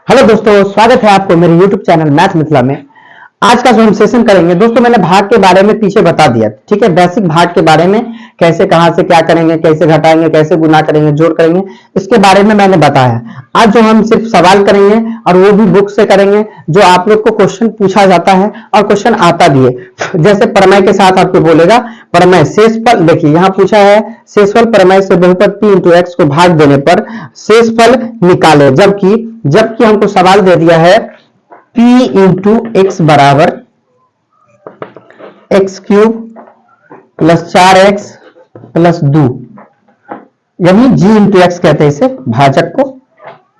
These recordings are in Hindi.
हेलो दोस्तों, स्वागत है आपको मेरे YouTube चैनल मैथ मिथिला में। आज का जो हम सेशन करेंगे दोस्तों, मैंने भाग के बारे में पीछे बता दिया, ठीक है। बेसिक भाग के बारे में कैसे कहां से क्या करेंगे, कैसे घटाएंगे, कैसे गुना करेंगे, जोड़ करेंगे, इसके बारे में मैंने बताया। आज जो हम सिर्फ सवाल करेंगे और वो भी बुक से करेंगे, जो आप लोग को क्वेश्चन पूछा जाता है और क्वेश्चन आता भी है। जैसे प्रमेय के साथ आपको बोलेगा प्रमेय शेषफल, देखिए यहाँ पूछा है शेषफल प्रमेय से बहुपद p इंटू एक्स को भाग देने पर शेषफल निकाले, जबकि हमको सवाल दे दिया है p इंटू एक्स बराबर x cube plus 4x plus 2, यानी g इंटू एक्स कहते हैं इसे, भाजक को,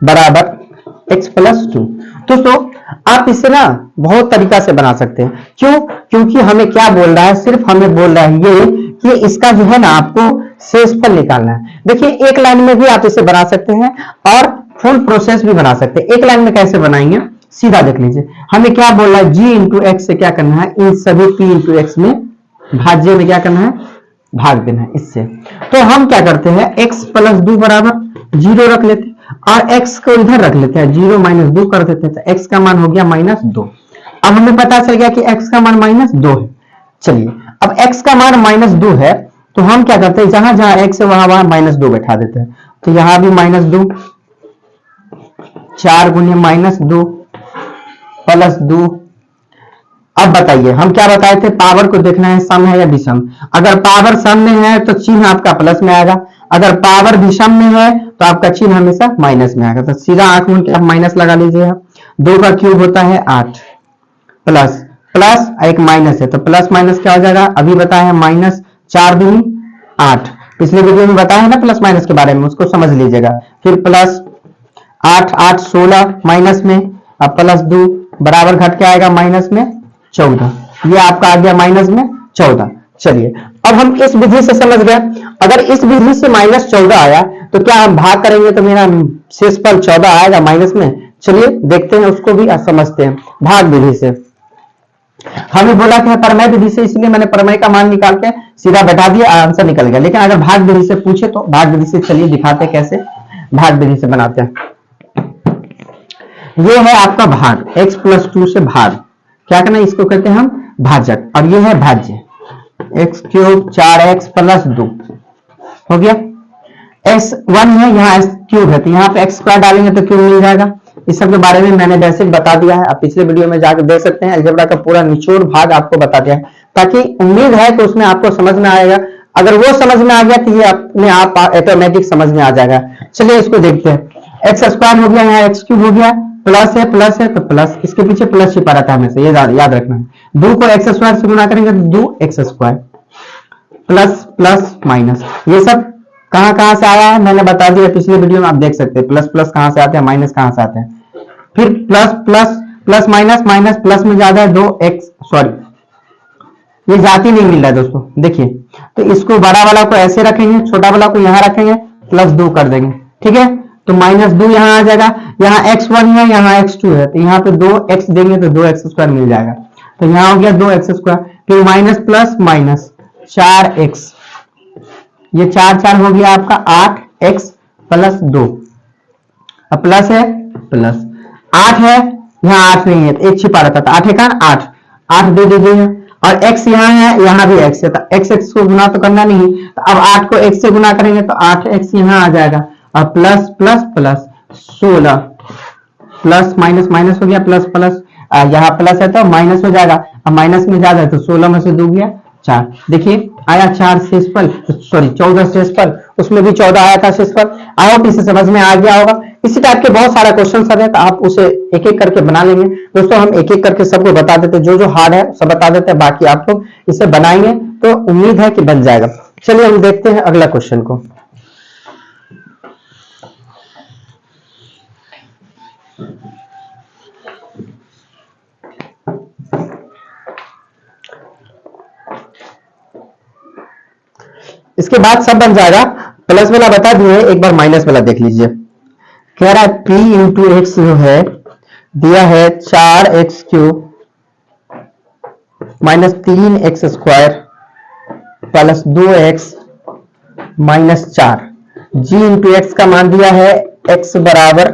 बराबर x प्लस 2। दोस्तों आप इसे ना बहुत तरीका से बना सकते हैं। क्यों? क्योंकि हमें क्या बोल रहा है, सिर्फ हमें बोल रहा है ये कि इसका जो है ना आपको शेषफल निकालना है। देखिए एक लाइन में भी आप इसे बना सकते हैं और फुल प्रोसेस भी बना सकते हैं। एक लाइन में कैसे बनाएंगे, सीधा देख लीजिए। हमें क्या बोल रहा है, g इंटू एक्स से क्या करना है, इन सभी p इंटू एक्स में भाज्य में क्या करना है, भाग देना है इससे। तो हम क्या करते हैं, x प्लस 2 बराबर 0 रख लेते हैं और x को इधर रख लेते हैं, 0 माइनस 2 कर देते हैं, तो x का मान हो गया -2। अब हमें पता चल गया कि x का मान -2 है। चलिए अब x का मान -2 है तो हम क्या करते हैं, जहां जहां x है वहां वहां -2 बैठा देते हैं। तो यहां भी -2, 4 गुने -2 प्लस 2। अब बताइए हम क्या बताए थे, पावर को देखना है सम है या विषम। अगर पावर सम में है तो चिन्ह आपका प्लस में आएगा, अगर पावर विषम में है तो आपका चिन्ह हमेशा माइनस में आएगा। तो सीधा आंख मूंद के आप माइनस लगा लीजिए। 2 का क्यूब होता है 8, प्लस प्लस एक माइनस है तो प्लस माइनस क्या हो जाएगा, अभी बताया है -4 दूनी 8। पिछले वीडियो में बताया है ना प्लस माइनस के बारे में, उसको समझ लीजिएगा। फिर प्लस 8 8 16 माइनस में, अब प्लस 2 बराबर घट के आएगा माइनस में 14, ये आपका आ गया माइनस में 14। चलिए अब हम इस विधि से समझ गए, अगर इस विधि से -14 आया तो क्या हम भाग करेंगे तो मेरा शेषफल 14 आएगा माइनस में। चलिए देखते हैं, उसको भी समझते हैं भाग विधि से। हमें बोला कि प्रमेय विधि से, इसलिए मैंने प्रमेय का मान निकाल के सीधा बैठा दिया, आंसर निकल गया। लेकिन अगर भाग विधि से पूछे तो भाग विधि से चलिए दिखाते कैसे भाग विधि से बनाते हैं। ये है आपका भाग, x प्लस 2 से भाग, क्या करना है, इसको कहते हैं हम भाजक, और ये है भाज्य, एक्स क्यूब 4x प्लस 2 हो गया। x1 है, यहाँ x क्यूब है तो यहाँ पे x स्क्वायर डालेंगे तो क्यूब मिल जाएगा। इस सब के बारे में मैंने बेसिक बता दिया है, आप पिछले वीडियो में जाकर देख सकते हैं। अलजेब्रा का पूरा निचोड़ भाग आपको बता दिया है, ताकि उम्मीद है कि उसमें आपको समझ में आएगा। अगर वो समझ में आ गया तो ये अपने आप ऑटोमेटिक समझ में आ जाएगा। चलिए इसको देखते हैं। एक्स स्क्वायर हो गया, यहाँ एक्स क्यूब हो गया, प्लस है तो प्लस, इसके पीछे प्लस छिपा रहता है हमेशा, ये याद रखना है। 2 को एक्स स्क्वायर से गुना करेंगे तो 2x square plus plus minus, ये सब कहां से आया है मैंने बता दिया पिछले वीडियो में, आप देख सकते हैं। प्लस प्लस कहां से आते हैं, माइनस कहां से आते हैं। फिर plus plus plus minus, minus plus में ज्यादा है 2x, सॉरी ये जाति नहीं मिल रहा है दोस्तों, देखिए। तो इसको बड़ा वाला को ऐसे रखेंगे, छोटा वाला को यहां रखेंगे, प्लस 2 कर देंगे, ठीक है। तो -2 यहाँ आ जाएगा, यहाँ x1 है, यहाँ x2 है, तो यहाँ पे 2x देंगे तो 2x स्क्वायर मिल जाएगा। तो यहाँ हो गया 2x स्क्वायर, फिर माइनस प्लस माइनस 4x, ये 4 4 हो गया आपका 8x प्लस 2, अब प्लस है प्लस 8 है, यहाँ 8 नहीं है तो 1 छिपा रहता था, 8 है 8 8 दे दीजिए, और x यहाँ है, यहाँ भी x है, तो x को गुना तो करना नहीं, तो अब 8 को x से गुना करेंगे तो 8x यहाँ आ जाएगा, और plus plus plus 16, plus minus minus हो गया, प्लस प्लस यहाँ प्लस है तो माइनस हो जाएगा, अब माइनस में ज्यादा है तो 16 में से 2 गया 4, देखिए आया 4 शेषफल, सॉरी 14 शेषफल, उसमें भी 14 आया था शेषफल। आई होप इसे समझ में आ गया होगा। इसी टाइप के बहुत सारा क्वेश्चन सर है, तो आप उसे एक एक करके बना लेंगे। दोस्तों हम एक एक करके सबको बता देते हैं, जो हार्ड है सब बता देते हैं, बाकी आप लोग इसे बनाएंगे तो उम्मीद है कि बन जाएगा। चलिए हम देखते हैं अगला क्वेश्चन को। इसके बाद सब बन जाएगा। प्लस वाला बता दिए, एक बार माइनस वाला देख लीजिए। कह रहा है p इंटू एक्स जो है दिया है 4x cube minus 3x square plus 2x minus 4, g into x का मान दिया है x बराबर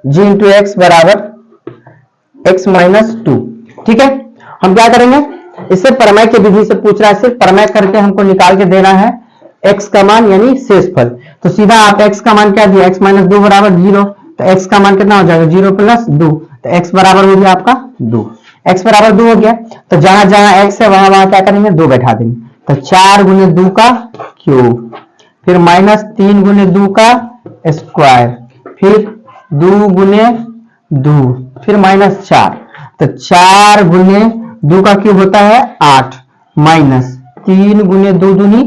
g इंटू एक्स बराबर x माइनस 2। ठीक है, हम क्या करेंगे, इससे प्रमेय की विधि से पूछ रहा है, सिर्फ प्रमेय करके हमको निकाल के देना है x का मान यानी शेषफल। तो सीधा आप x का मान क्या दिया, x माइनस 2 बराबर 0, तो x का मान कितना हो जाएगा 0 प्लस 2, तो x बराबर हो गया आपका 2। x बराबर 2 हो गया, तो जहां जहां x है वहां वहां क्या करेंगे 2 बैठा देंगे, तो 4 गुने 2 का क्यूब, फिर माइनस 3 गुने 2 का स्क्वायर, फिर 2 गुने 2, फिर माइनस 4, तो 4 गुने 2 का क्यूब होता है 8, माइनस 3 गुने 2 दूनी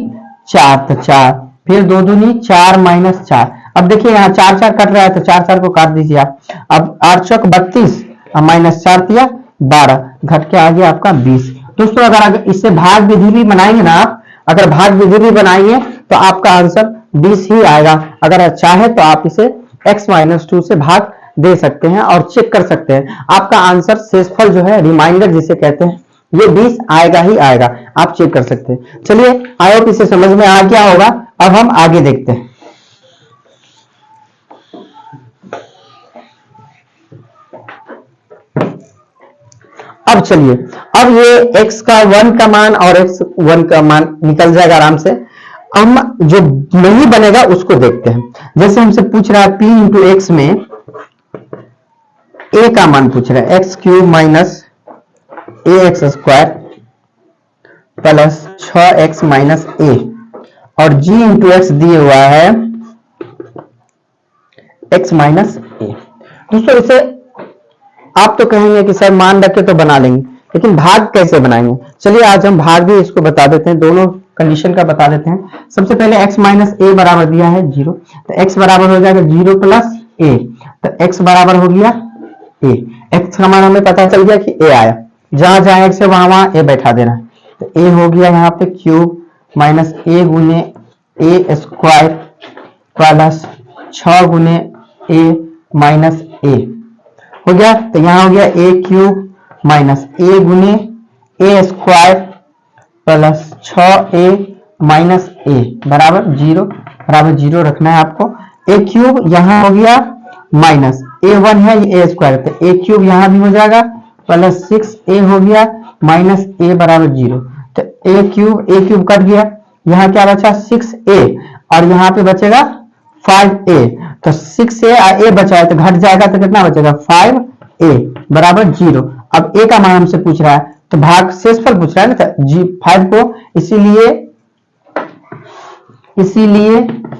4, तो 4, फिर 2 दूनी 4 माइनस 4। अब देखिए यहाँ 4 4 कट रहा है, तो 4 4 को काट दीजिए आप। अब 8 चौक 32 और माइनस 4 दिया 12, घट के आ गया आपका 20। दोस्तों अगर इससे भाग विधि भी बनाएंगे ना आप, अगर भाग विधि भी बनाएंगे तो आपका आंसर 20 ही आएगा। अगर चाहे तो आप इसे x माइनस 2 से भाग दे सकते हैं और चेक कर सकते हैं, आपका आंसर शेषफल जो है रिमाइंडर जिसे कहते हैं ये 20 आएगा ही आएगा, आप चेक कर सकते हैं। चलिए आई होप इसे समझ में आ गया होगा। अब हम आगे देखते हैं। अब चलिए, अब ये x का 1 का मान और x1 का मान निकल जाएगा आराम से। हम जो नहीं बनेगा उसको देखते हैं। जैसे हमसे पूछ रहा है p इंटू एक्स में a का मान पूछ रहा है, x cube minus a x square plus 6x minus a, और g इंटू एक्स दिए हुआ है x माइनस ए। दोस्तों इसे आप तो कहेंगे कि सर मान रखे तो बना लेंगे, लेकिन भाग कैसे बनाएंगे, चलिए आज हम भाग भी इसको बता देते हैं, दोनों कंडीशन का बता देते हैं। सबसे पहले x माइनस ए बराबर दिया है 0, तो x बराबर हो जाएगा 0 प्लस ए, तो x बराबर हो गया a। x का मान हमें पता चल गया कि a आया, जहां जहां x है वहां वहां a बैठा देना है, तो a हो गया यहाँ पे क्यूब माइनस a गुने ए स्क्वायर प्लस 6 गुने a माइनस a हो गया, तो यहाँ हो गया a क्यूब माइनस a गुने a square plus 6a minus a बराबर 0, बराबर 0 रखना है आपको। a क्यूब यहाँ हो गया माइनस a1 है ये a स्क्वायर, तो a क्यूब यहाँ भी हो जाएगा प्लस 6a हो गया माइनस a बराबर 0, तो a क्यूब कट गया, यहाँ क्या बचा 6a और यहाँ पे बचेगा 5a, तो 6a और a बचा है तो घट जाएगा, तो कितना बचेगा 5a बराबर 0। अब a का मान हमसे पूछ रहा है, तो भाग शेषफल पूछ रहा है ना, तो g5 को इसीलिए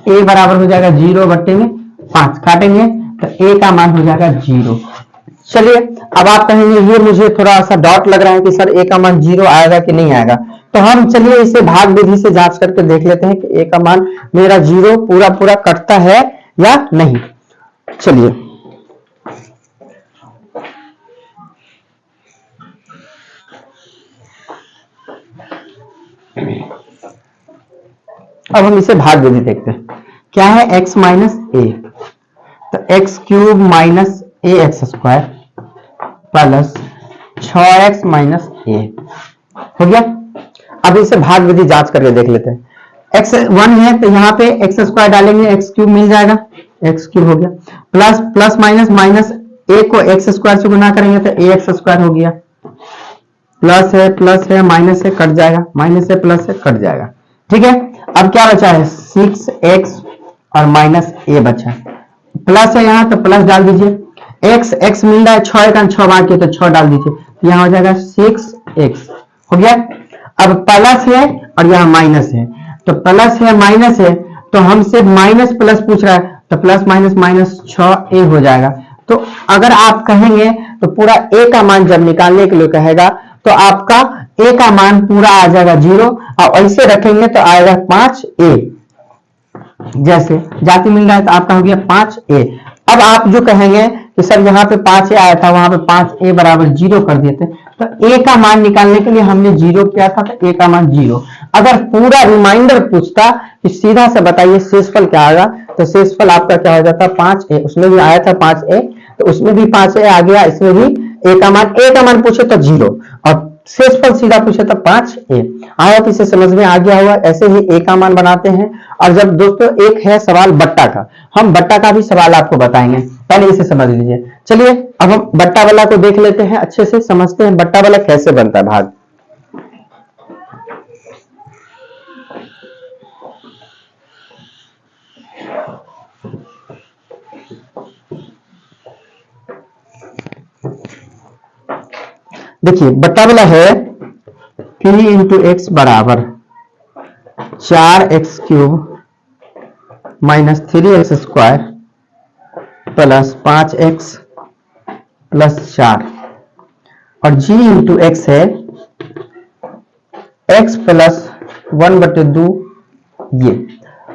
a बराबर हो जाएगा 0 बट्टे में 5, काटेंगे तो a का मान हो जाएगा 0। चलिए अब आप कहेंगे ये मुझे थोड़ा सा डाउट लग रहा है कि सर a का मान 0 आएगा कि नहीं आएगा, तो हम चलिए इसे भाग विधि से जांच करके देख लेते हैं कि a का मान मेरा 0 पूरा पूरा कटता है या नहीं। चलिए अब हम इसे भाग विधि देखते हैं। क्या है x माइनस ए, तो x cube minus a x square plus 6x minus a हो गया। अब इसे भाग विधि जांच करके देख लेते हैं। x1 है तो यहाँ पे एक्स स्क्वायर डालेंगे, एक्स क्यूब मिल जाएगा, एक्स क्यूब हो गया, प्लस प्लस माइनस माइनस ए को एक्स स्क्वायर से गुना करेंगे तो ए एक्स स्क्वायर हो गया, प्लस है माइनस से कट जाएगा, माइनस से प्लस से कट जाएगा। ठीक है, अब क्या बचा है 6x और माइनस ए बचा, प्लस है यहाँ तो प्लस डाल दीजिए, x मिल रहा है 6 का 6 बाकी तो 6 डाल दीजिए, तो यहाँ हो जाएगा 6x हो गया। अब प्लस है और यहाँ माइनस है, तो प्लस है माइनस है तो हमसे माइनस प्लस पूछ रहा है, तो प्लस माइनस माइनस 6a हो जाएगा। तो अगर आप कहेंगे तो पूरा a का मान जब निकालने के लिए कहेगा तो आपका a का मान पूरा आ जाएगा 0, और ऐसे रखेंगे तो आएगा 5a, जैसे जाति मिल रहा है तो आपका हो गया 5a। अब आप जो कहेंगे कि सर यहाँ पे 5a आया था वहां पे 5a बराबर 0 कर दिए थे, तो a का मान निकालने के लिए हमने 0 किया था, तो a का मान 0। अगर पूरा रिमाइंडर पूछता कि सीधा से बताइए शेषफल क्या आएगा, तो शेषफल आपका क्या हो जाता 5a, उसमें भी आया था 5a, तो उसमें भी 5a आ गया, इसमें भी a का मान पूछे तो 0 और शेषफल सीधा पूछे तो 5a। आया तो इसे समझ में आ गया होगा। ऐसे ही a का मान बनाते हैं। और जब दोस्तों एक है सवाल बट्टा का, हम बट्टा का भी सवाल आपको बताएंगे। पहले इसे समझ लीजिए। चलिए अब हम बट्टा वाला को देख लेते हैं, अच्छे से समझते हैं बट्टा वाला कैसे बनता है भाग। देखिए बट्टा वाला है p इंटू एक्स बराबर 4x cube minus 3x square plus 5x plus 4 और g इंटू एक्स है x प्लस 1/2। ये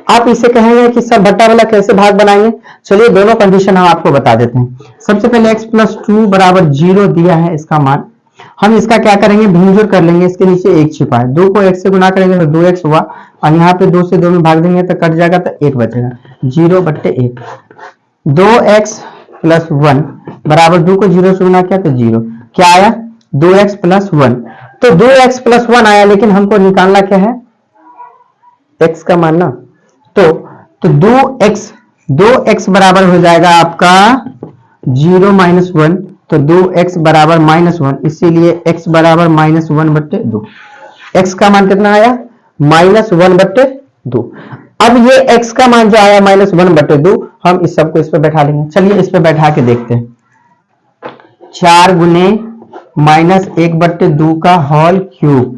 आप इसे कहेंगे कि सर बट्टा वाला कैसे भाग बनाएंगे। चलिए दोनों कंडीशन हम आपको बता देते हैं। सबसे पहले x प्लस 2 बराबर 0 दिया है इसका मान, हम इसका क्या करेंगे भिन्नजोड़ कर लेंगे, इसके नीचे 1 छिपा है, 2 को 1 से गुना करेंगे तो 2x हुआ और यहाँ पे 2 से 2 में भाग देंगे तो कट जाएगा तो 1 बचेगा, 0/1। 2x प्लस 1 बराबर 2 को 0 से गुना किया तो 0, क्या आया 2x प्लस 1। तो 2x प्लस 1 आया, लेकिन हमको निकालना क्या है x का मान ना, तो 2x बराबर हो जाएगा आपका 0 माइनस 1, तो 2x बराबर -1, इसीलिए x बराबर -1/2। x का मान कितना आया -1/2। अब ये x का मान जो आया -1/2, हम इस सब को इस पे बैठा लेंगे। चलिए इस पे बैठा के देखते हैं। 4 गुने -1/2 का होल क्यूब,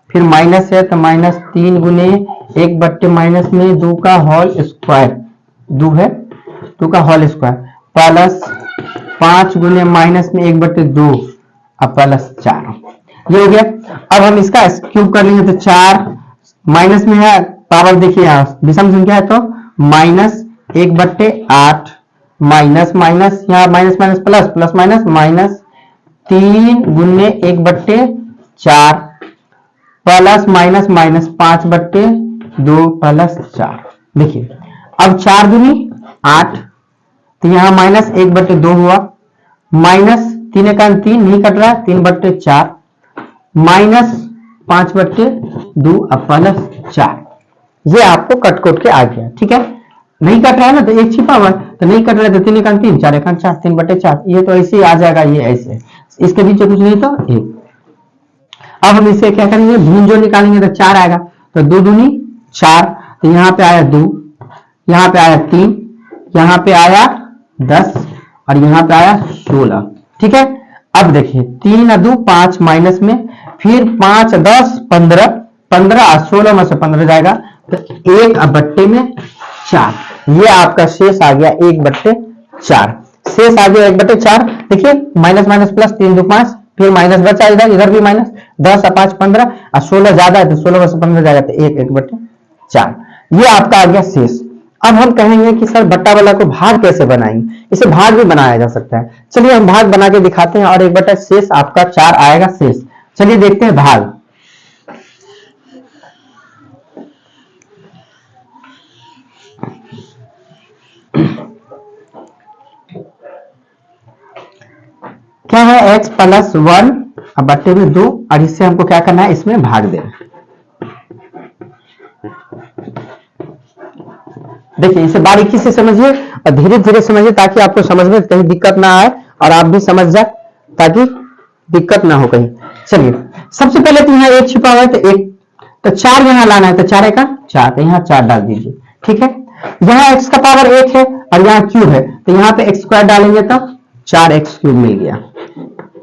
फिर माइनस है तो -3 गुने 1/-2 का होल स्क्वायर, 2 है 2 का होल स्क्वायर प्लस 5 गुने -1/2 अब प्लस 4, ये हो गया। अब हम इसका क्यूब कर लेंगे तो 4 माइनस में है, पावर देखिए यहाँ विषम संख्या है तो -1/8 माइनस माइनस यहाँ minus minus plus plus minus -3 गुने 1/4 प्लस माइनस माइनस 5/2 प्लस 4। देखिए अब 4 दूनी 8, तो यहाँ -1/2 हुआ, माइनस 3 का 3 नहीं कट रहा 3/4 माइनस 5/2 अब प्लस 4। ये आपको कट कोट के आ गया, ठीक है। नहीं कट रहा है ना तो 1 छिपा हुआ, तो नहीं कट रहा है तो 3 का 3 4 का 4 3/4, ये तो ऐसे ही आ जाएगा, ये ऐसे इसके बीच कुछ नहीं तो 1। अब हम इसे क्या करेंगे भून जो निकालेंगे तो 4 आएगा, तो 2 दूनी 4, तो यहाँ पे आया 2, यहाँ पे आया 3, यहाँ पे आया 10 और यहाँ पे आया 16, ठीक है। अब देखिए 3 और 2 5 माइनस में, फिर 5 10 15 15 और 16 में से 15 जाएगा तो 1/4, ये आपका शेष आ गया 1/4, शेष आ गया 1/4। देखिए माइनस माइनस प्लस 3 2 5, फिर माइनस बचा इधर भी माइनस, 10 और 5 15 और 16 ज्यादा है तो 16 में से 15 जाएगा तो 1/4, ये आपका आ गया शेष। अब हम कहेंगे कि सर बट्टा वाला को भाग कैसे बनाएंगे, इसे भाग भी बनाया जा सकता है। चलिए हम भाग बना के दिखाते हैं और 1/4 शेष आपका 4 आएगा शेष। चलिए देखते हैं भाग। क्या है x प्लस 1 अब बट्टे में 2 और इससे हमको क्या करना है इसमें भाग देना। देखिए इसे बारीकी से समझिए और धीरे धीरे समझिए ताकि आपको समझ में कहीं दिक्कत ना आए और आप भी समझ जाए ताकि दिक्कत ना हो कहीं। चलिए सबसे पहले तो यहाँ 1 छिपा हुआ है तो 1, तो 4 यहाँ लाना है तो 4 का 4, तो यहाँ 4 डाल दीजिए, ठीक है। यहाँ x का पावर 1 है और यहाँ क्यूब है तो यहाँ पे x स्क्वायर डालेंगे तो 4x क्यूब मिल गया,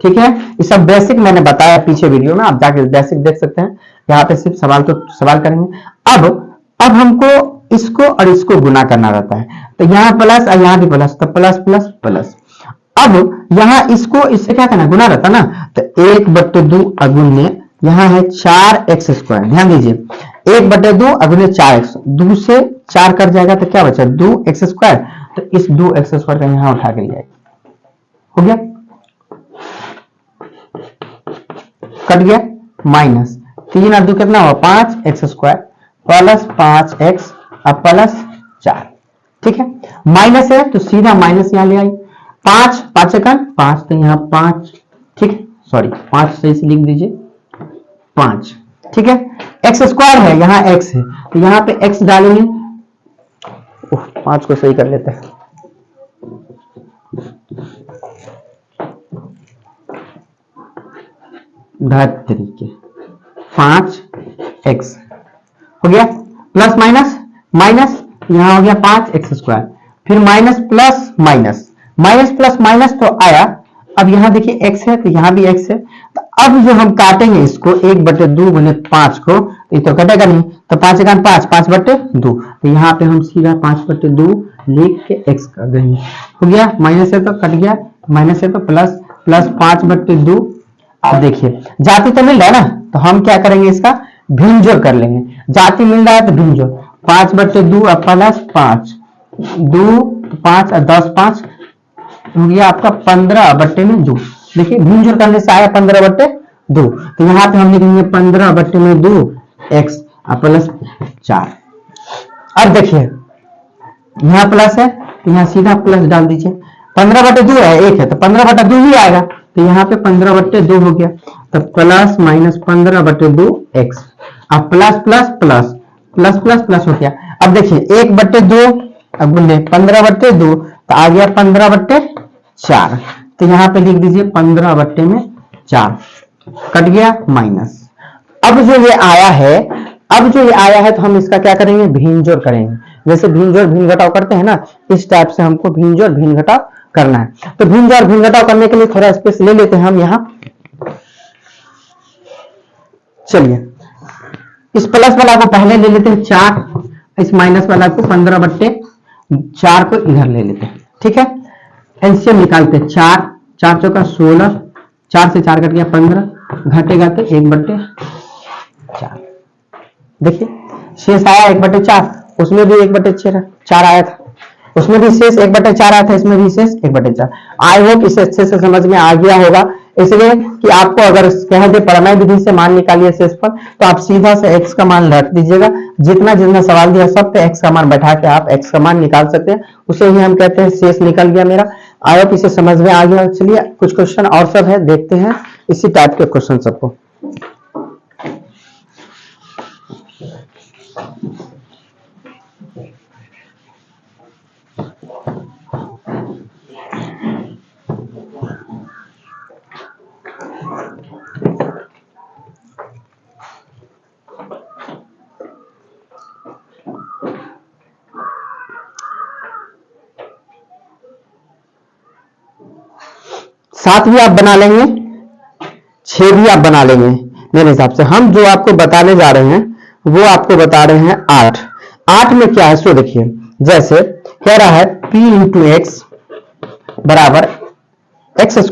ठीक है। ये सब बेसिक मैंने बताया पीछे वीडियो में, आप जाके बेसिक देख सकते हैं। यहाँ पे सिर्फ सवाल करेंगे। अब हमको इसको और इसको गुना करना रहता है, तो यहाँ प्लस और यहाँ भी प्लस, तो प्लस प्लस प्लस। अब यहाँ इसको इससे क्या करना गुना रहता ना, तो 1/2 अगुने यहाँ है 4x स्क्वायर, ध्यान दीजिए 1/2 अगुने 4x, 2 से 4 कट जाएगा तो क्या बचा 2x स्क्वायर, तो इस 2x स्क्वायर का यहाँ उठा के लिया, हो गया, कट गया, माइनस 3 और 2 कितना हुआ 5x स्क्वायर प्लस 5x अब प्लस 4, ठीक है। माइनस है तो सीधा माइनस यहाँ ले आई, 5 5 सेकंड 5, तो यहाँ 5, ठीक है, सॉरी 5 सही से लिख दीजिए 5, ठीक है। x स्क्वायर है यहाँ x है तो यहाँ पे x डालेंगे, 5 को सही कर लेते हैं, धत्री के 5x हो गया, प्लस माइनस माइनस, यहां हो गया 5x², फिर minus plus minus, minus plus minus तो आया, अब यहां देखिए x है तो यहां भी x है, तो अब जो हम काटेंगे इसको 1/2 गुने 5 को, ये तो कटेगा नहीं, तो 5 का 5, 5/2, तो यहाँ पे हम सीधा 5/2 लिख के x कर देंगे, हो गया, माइनस है तो कट गया, माइनस है तो प्लस, प्लस 5/2। अब देखिए जाति तो मिल रहा है ना, तो हम क्या करेंगे, इसका भिन्न जोड़ कर लेंगे, जाति मिल रहा है तो भिन्न जोड़, 5/2 प्लस 5, 2 5 और 10 5 हो गया आपका 15/2। देखिए भिन्न जोड़ करने से आया 15/2, तो यहाँ पे हम लिखेंगे 15/2 x प्लस 4। अब देखिए यहाँ प्लस है तो यहाँ सीधा प्लस डाल दीजिए, 15/2 है, 1 है तो 15/2 ही आएगा, तो यहाँ पे 15/2 हो गया, तो प्लस माइनस 15/2 x, अब plus plus plus plus plus plus हो गया। अब देखिए 1/2 अब बोले 15/2 तो आ गया 15/4, तो यहाँ पे लिख दीजिए 15/4, कट गया माइनस। अब जो ये आया है, अब जो ये आया है तो हम इसका क्या करेंगे, भिन्न जोड़ करेंगे, जैसे भिन्न जोड़ भिन्न घटाव करते हैं ना, इस टाइप से हमको भिन्न जोड़ भिन्न घटाव करना है। तो भिन्न जोड़ भिन्न घटाव करने के लिए थोड़ा स्पेस ले लेते हैं हम यहाँ, चलिए इस प्लस वाला को पहले ले लेते हैं 4, इस माइनस वाला को 15/4 को इधर ले लेते हैं, ठीक है। एलसीएम निकालते हैं, 4 4 चौका 16, 4 से 4 कट गया 15, घटेगा तो 1/4, देखिए शेष आया 1/4, उसमें भी 1/4 आया था, उसमें भी शेष 1/4 आया था, इसमें भी शेष 1/4। आई होप इसे अच्छे से समझ में आ गया होगा, इसलिए कि आपको अगर कह दे प्रमेय विधि से मान निकालिए शेषफल, तो आप सीधा से x का मान रख दीजिएगा, जितना जितना सवाल दिया सब पे x का मान बैठा के आप x का मान निकाल सकते हैं, उसे ही हम कहते हैं शेष निकल गया मेरा। आई होप इसे समझ में आ गया। चलिए कुछ क्वेश्चन और सब है, देखते हैं इसी टाइप के क्वेश्चन सबको। सात भी आप बना लेंगे, 6 भी आप बना लेंगे मेरे हिसाब से। हम जो आपको बताने जा रहे हैं वो आपको बता रहे हैं 8। 8 में क्या है सो देखिए, जैसे कह रहा है p इंटू एक्स बराबर x²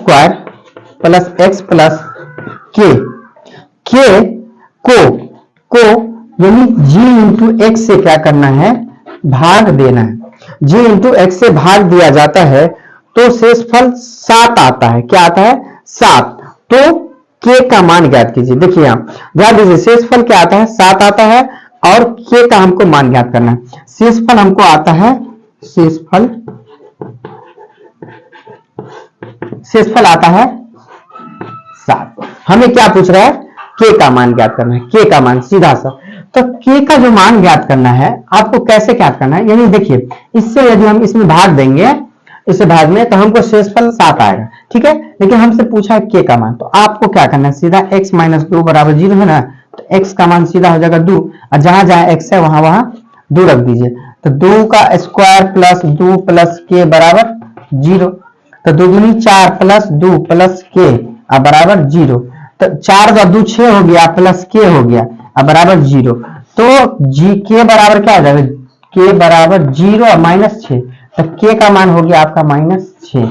plus x plus k, को यानी g इंटू एक्स से क्या करना है, भाग देना है। g इंटू एक्स से भाग दिया जाता है तो शेषफल 7 आता है। क्या आता है, 7। तो k का मान ज्ञात कीजिए। देखिए यहां ध्यान दीजिए, शेषफल क्या आता है, 7 आता है, और k का हमको मान ज्ञात करना है। शेषफल हमको आता है, शेषफल आता है 7। हमें क्या पूछ रहा है, k का मान ज्ञात करना है, k का मान सीधा सा। तो k का जो मान ज्ञात करना है आपको कैसे ज्ञात करना है, यानी देखिए इससे यदि हम इसमें भाग देंगे, इसे भाग में, तो हमको शेषफल 7 आएगा, ठीक है। लेकिन हमसे पूछा है k का मान, तो आपको क्या करना है, सीधा x माइनस 2 बराबर 0 है ना, तो x का मान सीधा हो जाएगा 2, और जहां जहां x है वहां वहां 2 रख दीजिए, तो 2 का स्क्वायर प्लस 2 प्लस k बराबर 0, तो 2 दूनी 4 प्लस 2 प्लस k बराबर 0, तो 4 का 2 6 हो गया प्लस k हो गया बराबर 0, तो k बराबर क्या आ जाएगा, k बराबर 0 और -6, तो k का मान हो गया आपका -6,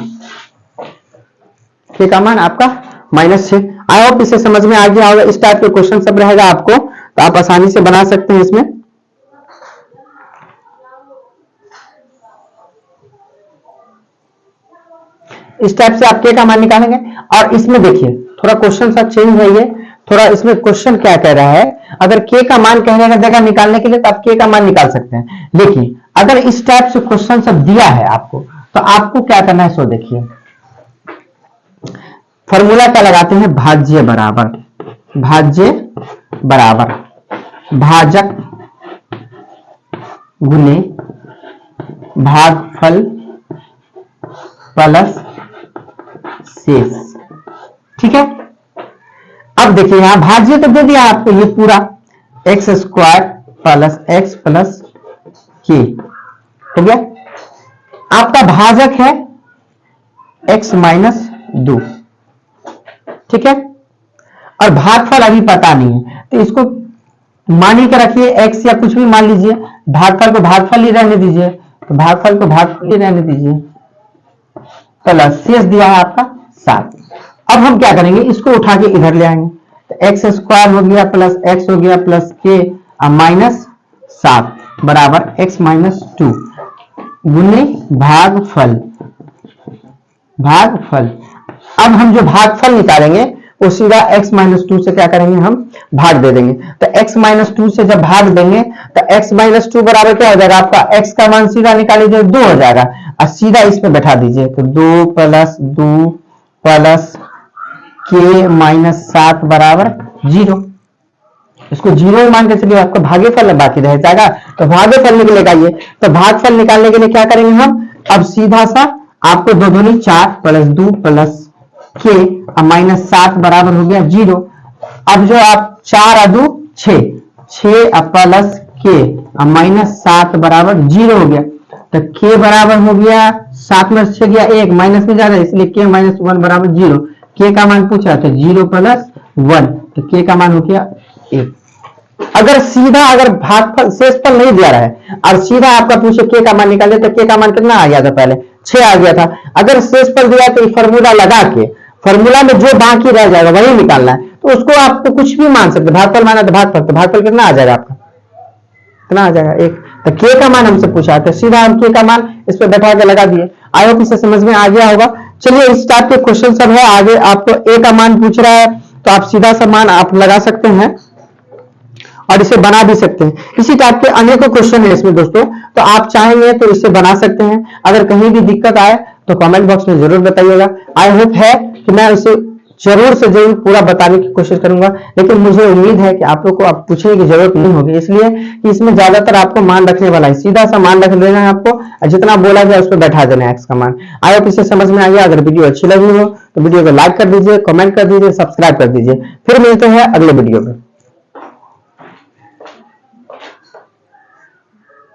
k का मान आपका -6। आई होप इसे समझ में आ गया होगा। इस टाइप के क्वेश्चन सब रहेगा आपको, तो आप आसानी से बना सकते हैं इसमें। इस टाइप से आप k का मान निकालेंगे। और इसमें देखिए थोड़ा क्वेश्चन सा चेंज है, ये थोड़ा इसमें क्वेश्चन क्या कह रहा है, अगर k का मान कहने का जगह निकालने के लिए तो आप k का मान निकाल सकते हैं, लेकिन अगर इस टाइप से क्वेश्चन सब दिया है आपको, तो आपको क्या करना है सो देखिए, फॉर्मूला क्या लगाते हैं, भाज्य बराबर भाजक गुने भागफल प्लस शेष, ठीक है। अब देखिए यहां भाज्य तो दे दिया आपको ये पूरा x square plus x plus के हो गया। आपका भाजक है x माइनस 2, ठीक है। और भागफल अभी पता नहीं है तो इसको मान ही के रखिए x या कुछ भी मान लीजिए, भागफल को भागफल ही रहने दीजिए, तो भागफल को भागफल ही रहने दीजिए प्लस शेष दिया है आपका 7। अब हम क्या करेंगे, इसको उठा के इधर ले आएंगे, तो एक्स स्क्वायर हो गया प्लस एक्स हो गया प्लस के माइनस 7 बराबर एक्स माइनस 2 गुने भागफल। भागफल अब हम जो भागफल निकालेंगे वो सीधा x माइनस 2 से क्या करेंगे, हम भाग दे देंगे। तो x माइनस 2 से जब भाग देंगे तो x माइनस 2 बराबर क्या हो जाएगा, आपका x का मान सीधा निकालीजिए 2 हो जाएगा और सीधा इसमें बैठा दीजिए, तो 2 प्लस के माइनस 7 बराबर 0। इसको 0 मान के चलिए, आपका भागफल बाकी रह जाएगा, तो भागफल निकलेगा ये। तो भागफल निकालने के लिए क्या करेंगे हम, अब सीधा सा आपको 2 दूनी 4 प्लस 2 प्लस के माइनस 7 बराबर हो गया 0। अब जो आप 4 और 2 6 प्लस के माइनस 7 बराबर 0 हो गया। तो के बराबर हो गया 7 में 6 गया 1 माइनस में जा रहा है, इसलिए के माइनस 1 बराबर 0। के का मान पूछ रहा था 0 प्लस 1, तो के का मान हो गया 1। अगर सीधा अगर भागफल शेषफल नहीं दिया रहा है और सीधा आपका पूछे के का मान निकाले, तो के का मान कितना आ गया था, पहले 6 आ गया था। अगर शेषफल दिया तो फॉर्मूला लगा के फॉर्मूला में जो बाकी रह जाएगा वही निकालना है, तो उसको आप तो कुछ भी मान सकते, भागफल माना तो भागफल, तो भागफल कितना आ जाएगा आपका, कितना आ जाएगा 1। तो के का मान हमसे पूछा है, तो सीधा हम के का मान इस पर बैठा के लगा दिए। आई होप इसे समझ में आ गया होगा। चलिए इस टाइप के क्वेश्चन सब है, आगे आपको ए का मान पूछ रहा है तो आप सीधा सा मान आप लगा सकते हैं और इसे बना भी सकते हैं। इसी टाइप के अनेकों क्वेश्चन है इसमें दोस्तों, तो आप चाहेंगे तो इसे बना सकते हैं। अगर कहीं भी दिक्कत आए तो कमेंट बॉक्स में जरूर बताइएगा। आई होप है कि मैं इसे जरूर से जरूर पूरा बताने की कोशिश करूंगा, लेकिन मुझे उम्मीद है कि आप लोग को अब पूछने की जरूरत नहीं होगी, इसलिए कि इसमें ज्यादातर आपको मान रखने वाला है, सीधा सा मान रख लेना है आपको, जितना बोला गया उस पर बैठा देना है एक्स का मान। आई होप इसे समझ में आ गया। अगर वीडियो अच्छी लगी हो तो वीडियो को लाइक कर दीजिए, कमेंट कर दीजिए, सब्सक्राइब कर दीजिए। फिर मिलते हैं अगले वीडियो में।